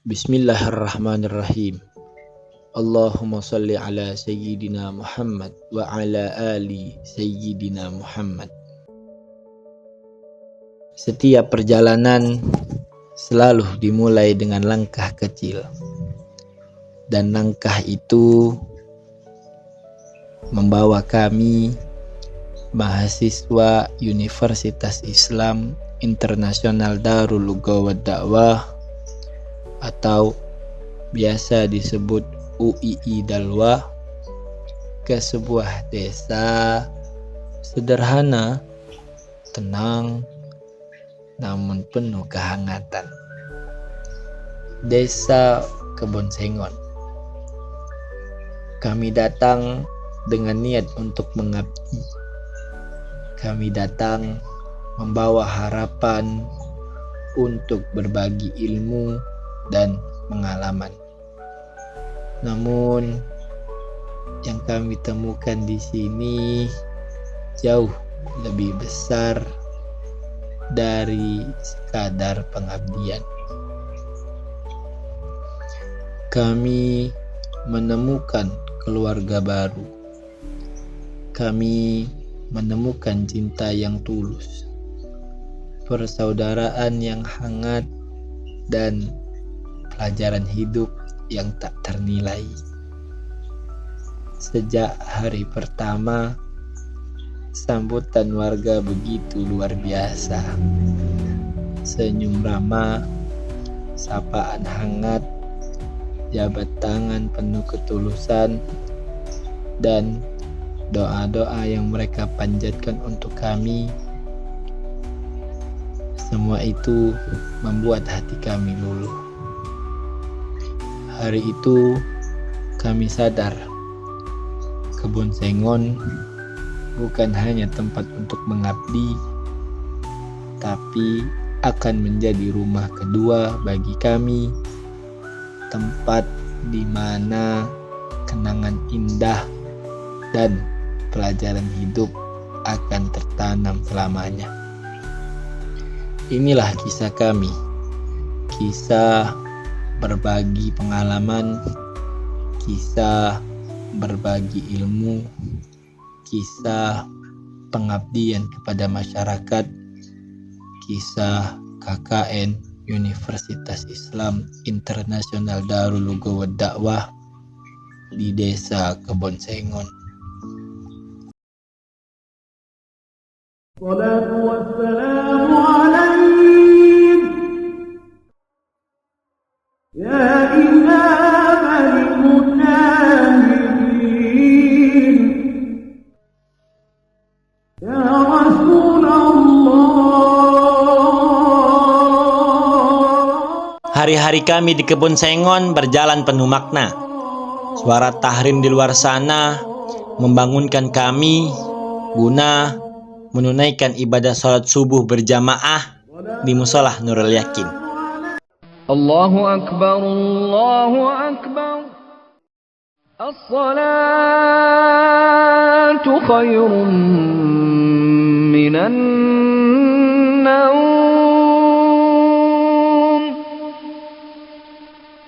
Bismillahirrahmanirrahim. Allahumma salli ala Sayyidina Muhammad wa ala ali Sayyidina Muhammad. Setiap perjalanan selalu dimulai dengan langkah kecil. Dan langkah itu membawa kami, mahasiswa Universitas Islam Internasional Darul Lugha wa Dakwah atau biasa disebut UII Dalwah, ke sebuah desa sederhana, tenang, namun penuh kehangatan. Desa Kebon Sengon. Kami datang dengan niat untuk mengabdi. Kami datang membawa harapan untuk berbagi ilmu dan pengalaman. Namun yang kami temukan di sini jauh lebih besar dari sekadar pengabdian. Kami menemukan keluarga baru. Kami menemukan cinta yang tulus, persaudaraan yang hangat, dan pelajaran hidup yang tak ternilai. Sejak hari pertama, sambutan warga begitu luar biasa. Senyum ramah, sapaan hangat, jabat tangan penuh ketulusan, dan doa-doa yang mereka panjatkan untuk kami. Semua itu membuat hati kami luluh. Hari itu kami sadar Kebon Sengon bukan hanya tempat untuk mengabdi, tapi akan menjadi rumah kedua bagi kami, tempat di mana kenangan indah dan pelajaran hidup akan tertanam selamanya. Inilah kisah kami, kisah berbagi pengalaman, kisah berbagi ilmu, kisah pengabdian kepada masyarakat, kisah KKN Universitas Islam Internasional Darul Lugha wa Dakwah di Desa Kebon Sengon. Salatu wassalamu alaik ya imam al-mujahidin ya Rasulullah. Hari-hari kami di Kebon Sengon berjalan penuh makna. Suara tahrim di luar sana membangunkan kami guna menunaikan ibadah salat subuh berjamaah di Musolah Nurul Yakin. Allahu Akbar, Allahu Akbar. As-salatu khairun minan naum.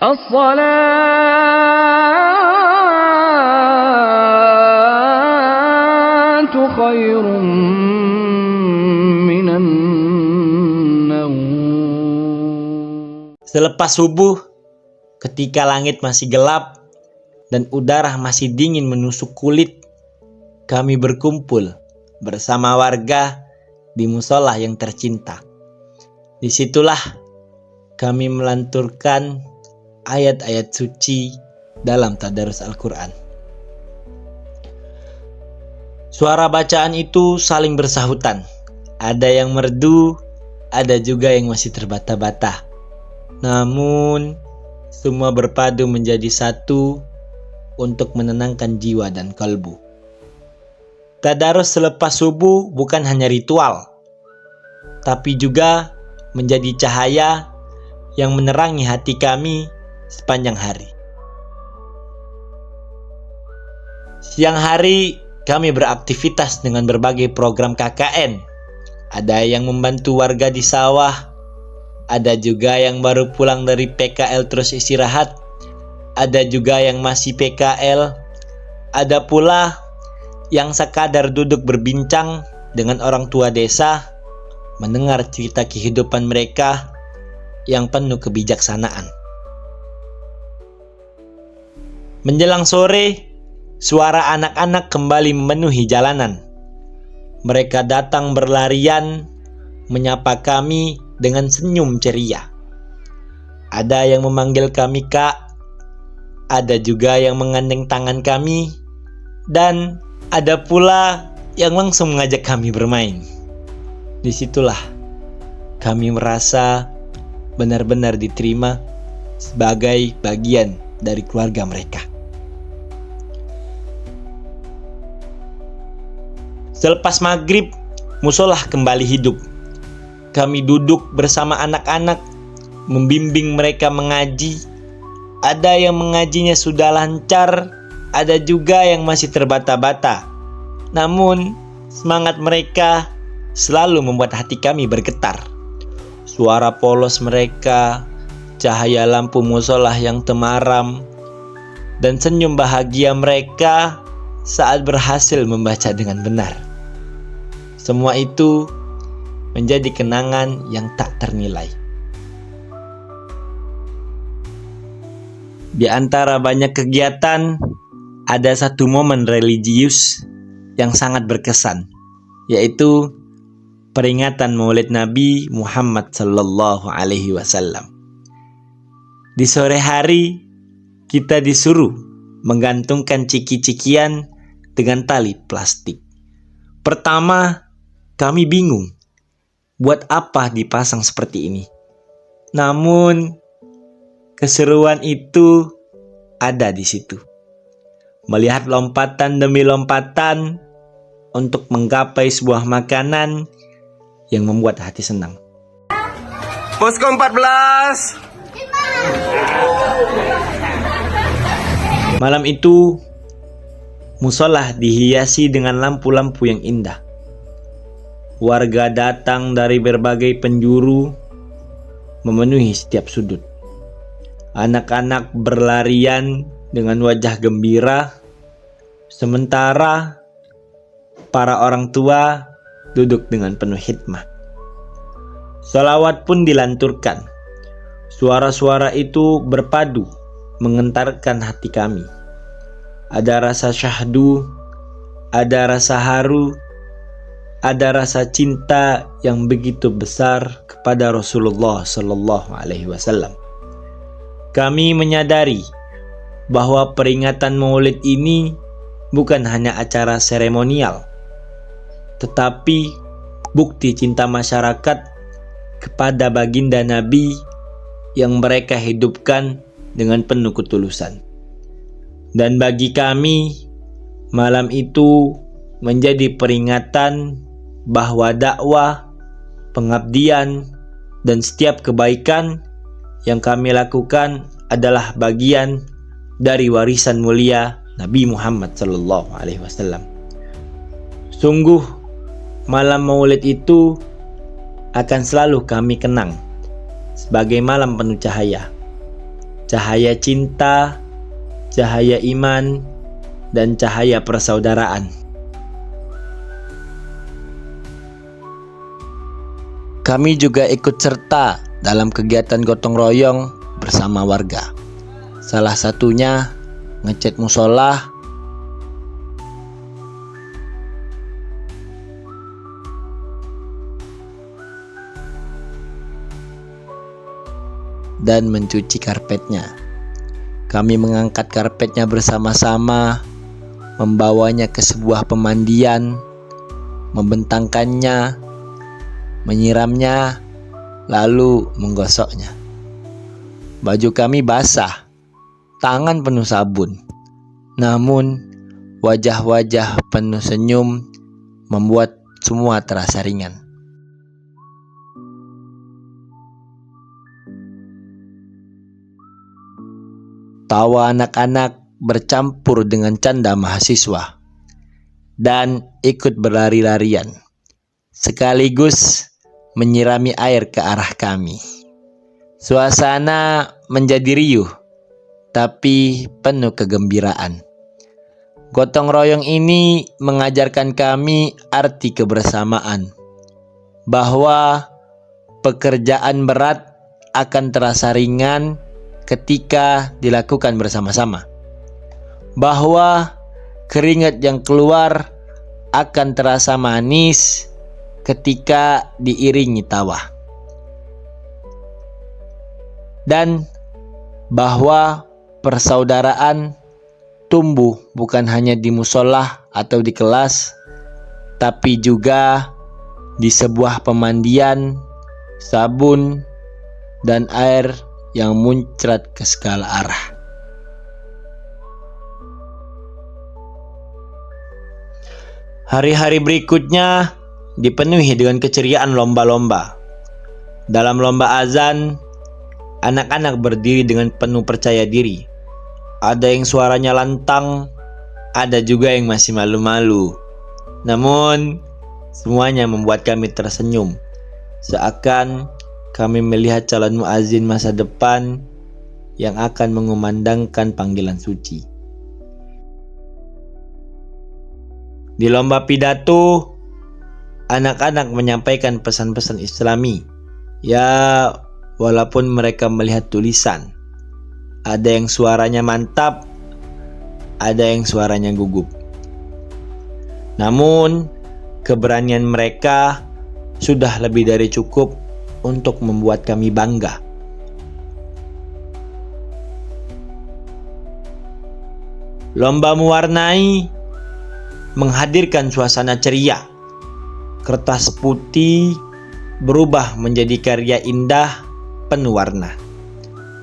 As-salatu khairun minan naum. Selepas subuh, ketika langit masih gelap dan udara masih dingin menusuk kulit, kami berkumpul bersama warga di musola yang tercinta. Disitulah kami melanturkan ayat-ayat suci dalam tadarus Al-Quran. Suara bacaan itu saling bersahutan. Ada yang merdu, ada juga yang masih terbata-bata. Namun, semua berpadu menjadi satu untuk menenangkan jiwa dan kalbu. Tadarus selepas subuh bukan hanya ritual, tapi juga menjadi cahaya yang menerangi hati kami sepanjang hari. Siang hari, kami beraktivitas dengan berbagai program KKN. Ada yang membantu warga di sawah, Ada juga yang baru pulang dari PKL terus istirahat. Ada juga yang masih PKL. Ada pula yang sekadar duduk berbincang dengan orang tua desa, mendengar cerita kehidupan mereka yang penuh kebijaksanaan. Menjelang sore, suara anak-anak kembali memenuhi jalanan. Mereka datang berlarian, menyapa kami dengan senyum ceria. Ada yang memanggil kami Kak, ada juga yang menggandeng tangan kami, dan ada pula yang langsung mengajak kami bermain. Disitulah kami merasa benar-benar diterima sebagai bagian dari keluarga mereka. Selepas maghrib, musolah kembali hidup. Kami duduk bersama anak-anak, membimbing mereka mengaji. Ada yang mengajinya sudah lancar, ada juga yang masih terbata-bata. Namun, semangat mereka selalu membuat hati kami bergetar. Suara polos mereka, cahaya lampu musolah yang temaram, dan senyum bahagia mereka saat berhasil membaca dengan benar. Semua itu menjadi kenangan yang tak ternilai. Di antara banyak kegiatan, ada satu momen religius yang sangat berkesan, yaitu peringatan Maulid Nabi Muhammad sallallahu alaihi wasallam. Di sore hari, kita disuruh menggantungkan ciki-cikian dengan tali plastik. Pertama, kami bingung, buat apa dipasang seperti ini? Namun, keseruan itu ada di situ. Melihat lompatan demi lompatan untuk menggapai sebuah makanan yang membuat hati senang. Posko 14. Malam itu, musolah dihiasi dengan lampu-lampu yang indah. Warga datang dari berbagai penjuru, memenuhi setiap sudut. Anak-anak berlarian dengan wajah gembira, sementara para orang tua duduk dengan penuh hikmah. Sholawat pun dilanturkan. Suara-suara itu berpadu, mengentarkan hati kami. Ada rasa syahdu, ada rasa haru, ada rasa cinta yang begitu besar kepada Rasulullah Sallallahu Alaihi Wasallam. Kami menyadari bahwa peringatan Maulid ini bukan hanya acara seremonial, tetapi bukti cinta masyarakat kepada baginda Nabi yang mereka hidupkan dengan penuh ketulusan. Dan bagi kami, malam itu menjadi peringatan bahwa dakwah, pengabdian, dan setiap kebaikan yang kami lakukan adalah bagian dari warisan mulia Nabi Muhammad SAW. Sungguh, malam Maulid itu akan selalu kami kenang sebagai malam penuh cahaya. Cahaya cinta, cahaya iman, dan cahaya persaudaraan. Kami juga ikut serta dalam kegiatan gotong royong bersama warga. Salah satunya ngecat musola, dan mencuci karpetnya. Kami mengangkat karpetnya bersama-sama, membawanya ke sebuah pemandian, membentangkannya, menyiramnya, lalu menggosoknya. Baju kami basah, tangan penuh sabun. Namun, wajah-wajah penuh senyum membuat semua terasa ringan. Tawa anak-anak bercampur dengan canda mahasiswa dan ikut berlari-larian, sekaligus menyirami air ke arah kami. Suasana menjadi riuh, tapi penuh kegembiraan. Gotong royong ini mengajarkan kami arti kebersamaan, bahwa pekerjaan berat akan terasa ringan ketika dilakukan bersama-sama, bahwa keringat yang keluar akan terasa manis ketika diiringi tawa, dan bahwa persaudaraan tumbuh bukan hanya di musola atau di kelas, tapi juga di sebuah pemandian, sabun, dan air yang muncrat ke segala arah. Hari-hari berikutnya dipenuhi dengan keceriaan lomba-lomba. Dalam lomba azan, anak-anak berdiri dengan penuh percaya diri. Ada yang suaranya lantang, ada juga yang masih malu-malu. Namun, semuanya membuat kami tersenyum, seakan kami melihat calon muazin masa depan yang akan mengumandangkan panggilan suci. Di lomba pidato, anak-anak menyampaikan pesan-pesan Islami. Ya, walaupun mereka melihat tulisan, ada yang suaranya mantap, ada yang suaranya gugup. Namun, keberanian mereka sudah lebih dari cukup untuk membuat kami bangga. Lomba mewarnai menghadirkan suasana ceria. Kertas putih berubah menjadi karya indah penuh warna.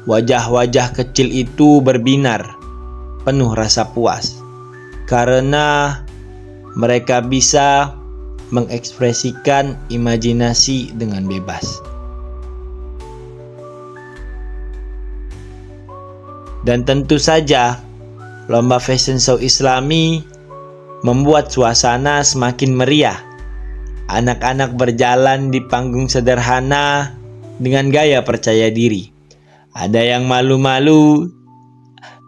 Wajah-wajah kecil itu berbinar, penuh rasa puas, karena mereka bisa mengekspresikan imajinasi dengan bebas. Dan tentu saja, lomba fashion show Islami membuat suasana semakin meriah. Anak-anak berjalan di panggung sederhana dengan gaya percaya diri. Ada yang malu-malu,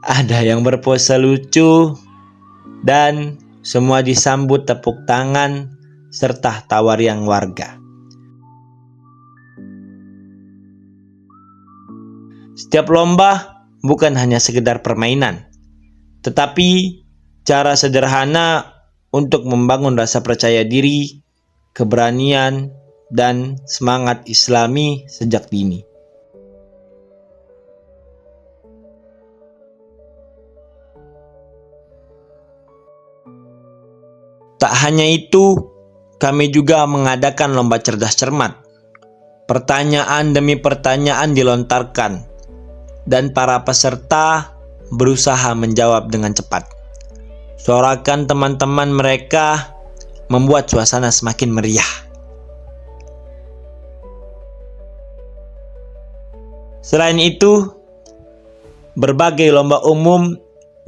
ada yang berpose lucu, dan semua disambut tepuk tangan serta tawa riang warga. Setiap lomba bukan hanya sekedar permainan, tetapi cara sederhana untuk membangun rasa percaya diri, keberanian, dan semangat Islami sejak dini. Tak hanya itu, kami juga mengadakan lomba cerdas cermat. Pertanyaan demi pertanyaan dilontarkan, dan para peserta berusaha menjawab dengan cepat. Sorakan teman-teman mereka membuat suasana semakin meriah. Selain itu, berbagai lomba umum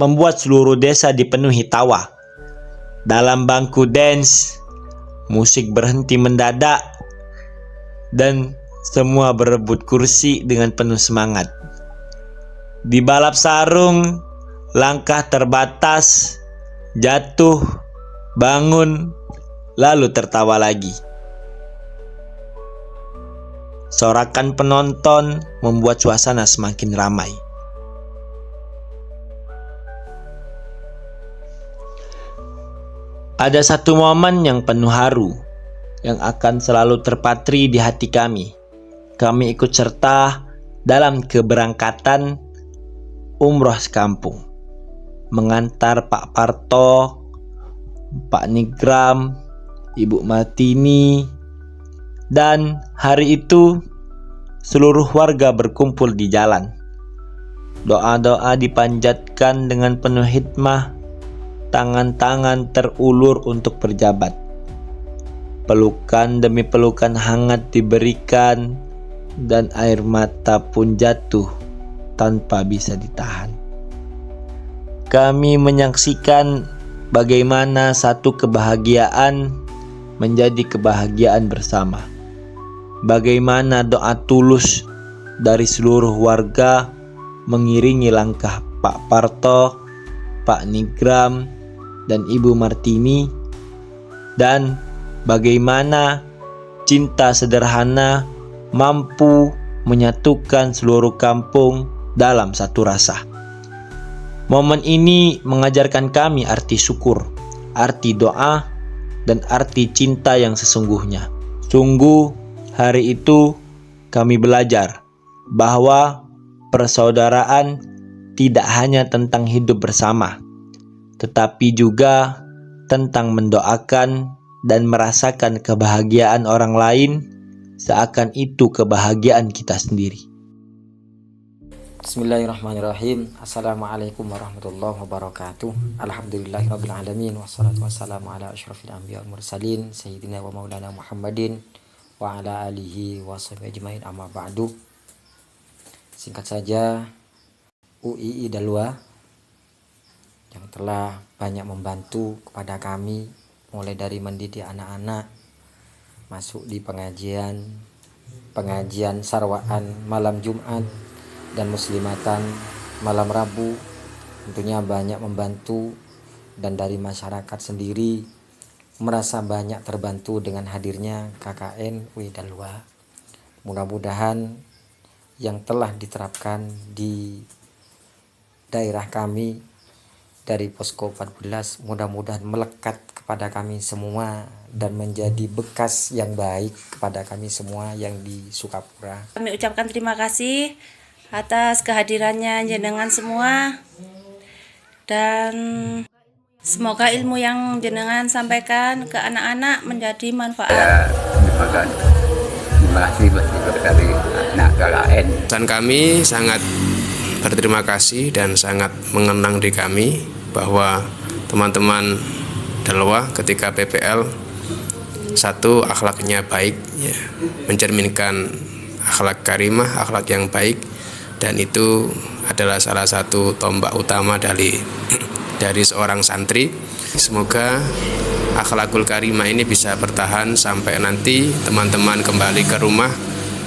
membuat seluruh desa dipenuhi tawa. Dalam bangku dance, musik berhenti mendadak, dan semua berebut kursi dengan penuh semangat. Di balap sarung, langkah terbatas, jatuh, bangun, lalu tertawa lagi. Sorakan penonton membuat suasana semakin ramai. Ada satu momen yang penuh haru, yang akan selalu terpatri di hati kami. Kami ikut serta dalam keberangkatan umroh sekampung, mengantar Pak Parto, Pak Nigram, Ibu Martini, dan hari itu seluruh warga berkumpul di jalan. Doa-doa dipanjatkan dengan penuh hikmah, tangan-tangan terulur untuk berjabat. Pelukan demi pelukan hangat diberikan, dan air mata pun jatuh tanpa bisa ditahan. Kami menyaksikan bagaimana satu kebahagiaan menjadi kebahagiaan bersama. Bagaimana doa tulus dari seluruh warga mengiringi langkah Pak Parto, Pak Nigram, dan Ibu Martini, dan bagaimana cinta sederhana mampu menyatukan seluruh kampung dalam satu rasa. Momen ini mengajarkan kami arti syukur, arti doa, dan arti cinta yang sesungguhnya. Sungguh, hari itu kami belajar bahwa persaudaraan tidak hanya tentang hidup bersama, tetapi juga tentang mendoakan dan merasakan kebahagiaan orang lain seakan itu kebahagiaan kita sendiri. Bismillahirrahmanirrahim. Assalamualaikum warahmatullahi wabarakatuh. Alhamdulillahirabbil alamin wassalatu wassalamu ala asyrafil anbiya wal mursalin sayyidina wa maulana Muhammadin wa ala alihi wa sahbihi ajmain, amma ba'du. Singkat saja, UII Dalwa yang telah banyak membantu kepada kami, mulai dari mendidik anak-anak masuk di pengajian sarwaan malam Jumat dan muslimatan malam Rabu, tentunya banyak membantu, dan dari masyarakat sendiri merasa banyak terbantu dengan hadirnya KKN UII Dalwa. Mudah-mudahan yang telah diterapkan di daerah kami dari Posko 14 mudah-mudahan melekat kepada kami semua dan menjadi bekas yang baik kepada kami semua yang di Sukapura. Kami ucapkan terima kasih atas kehadirannya jenengan semua, dan semoga ilmu yang jenengan sampaikan ke anak-anak menjadi manfaat. Terima kasih dari anak KKN. Dan kami sangat berterima kasih dan sangat mengenang di kami bahwa teman-teman Dalwa ketika PPL, satu, akhlaknya baik, ya, mencerminkan akhlak karimah, akhlak yang baik, dan itu adalah salah satu tombak utama dari seorang santri. Semoga akhlakul karimah ini bisa bertahan sampai nanti teman-teman kembali ke rumah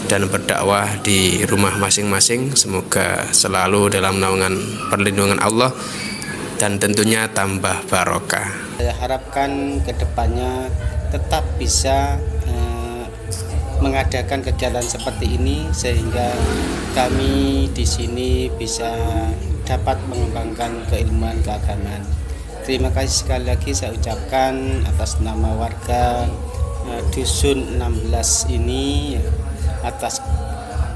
dan berdakwah di rumah masing-masing. Semoga selalu dalam naungan perlindungan Allah dan tentunya tambah barokah. Saya harapkan kedepannya tetap bisa mengadakan kegiatan seperti ini sehingga kami di sini bisa dapat mengembangkan keilmuan keagamaan. Terima kasih sekali lagi saya ucapkan atas nama warga Dusun 16 ini atas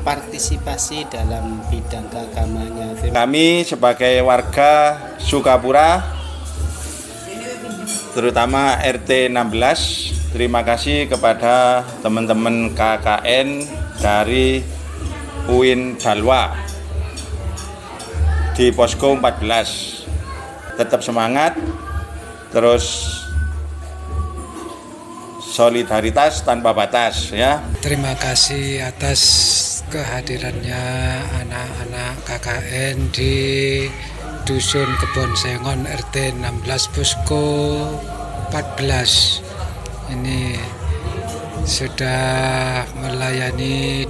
partisipasi dalam bidang keagamaannya. Kami sebagai warga Sukapura, terutama RT 16, terima kasih kepada teman-teman KKN dari UIN Dalwa di Posko 14. Tetap semangat, terus solidaritas tanpa batas, ya. Terima kasih atas kehadirannya anak-anak KKN di Dusun Kebon Sengon RT 16 Posko 14. Ini sudah melayani,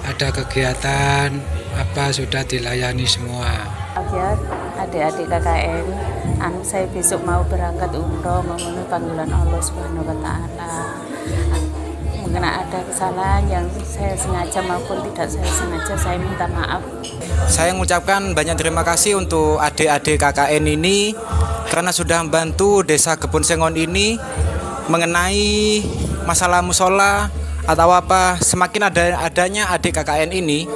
ada kegiatan apa sudah dilayani semua. Adik-adik KKN, saya besok mau berangkat umroh memenuhi panggilan Allah Subhanahu wa Ta'ala. Mungkin ada kesalahan yang saya sengaja maupun tidak saya sengaja, saya minta maaf. Saya mengucapkan banyak terima kasih untuk adik-adik KKN ini karena sudah membantu Desa Kebon Sengon ini mengenai masalah musola atau apa. Semakin adanya adik KKN ini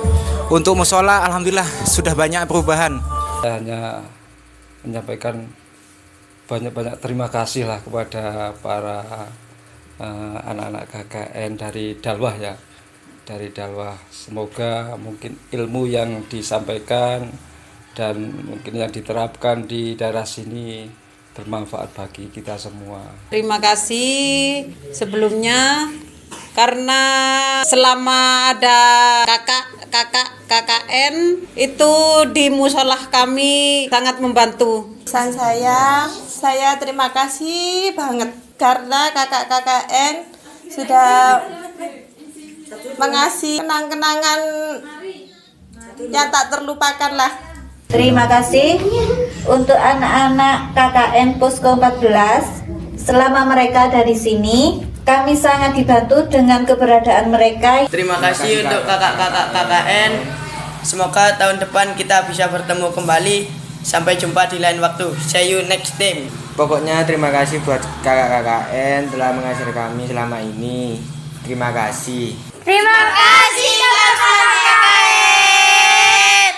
untuk musola, alhamdulillah sudah banyak perubahan. Saya hanya menyampaikan banyak-banyak terima kasih lah kepada para anak-anak KKN dari Dalwah, ya, dari Dalwah. Semoga mungkin ilmu yang disampaikan dan mungkin yang diterapkan di daerah sini bermanfaat bagi kita semua. Terima kasih sebelumnya karena selama ada KKN itu di musolah kami sangat membantu. Saya terima kasih banget karena kakak KKN sudah mengasih kenang-kenangan yang tak terlupakan lah. Terima kasih untuk anak-anak KKN Posko 14. Selama mereka dari sini, kami sangat dibantu dengan keberadaan mereka. Terima kasih untuk kakak-kakak KKN. Semoga tahun depan kita bisa bertemu kembali. Sampai jumpa di lain waktu. See you next time. Pokoknya terima kasih buat kakak KKN telah mengasihi kami selama ini. Terima kasih. Terima kasih kakak KKN.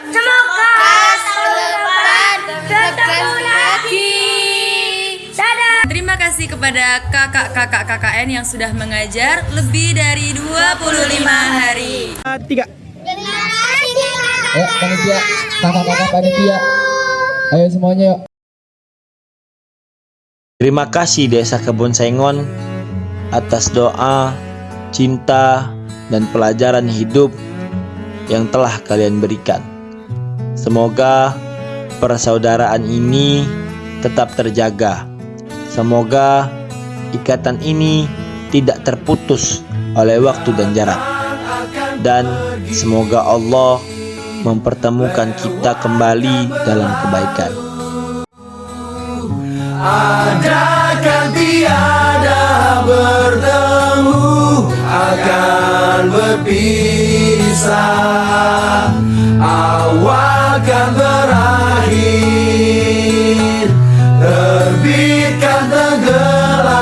Semoga tahun depan bertemu lagi. Dadah. Terima kasih kepada kakak-kakak KKN yang sudah mengajar lebih dari 25 hari. 3. Terima kasih kakak. Panitia, kakak-kakak panitia. Ayo semuanya yuk. Terima kasih Desa Kebon Sengon atas doa, cinta, dan pelajaran hidup yang telah kalian berikan. Semoga persaudaraan ini tetap terjaga. Semoga ikatan ini tidak terputus oleh waktu dan jarak. Dan semoga Allah mempertemukan kita kembali dalam kebaikan. Adakan tiada bertemu, akan berpisah. Awal kan berakhir, terbitkan tenggelam.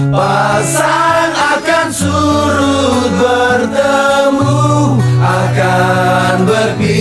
Pasang akan surut, bertemu akan berpisah.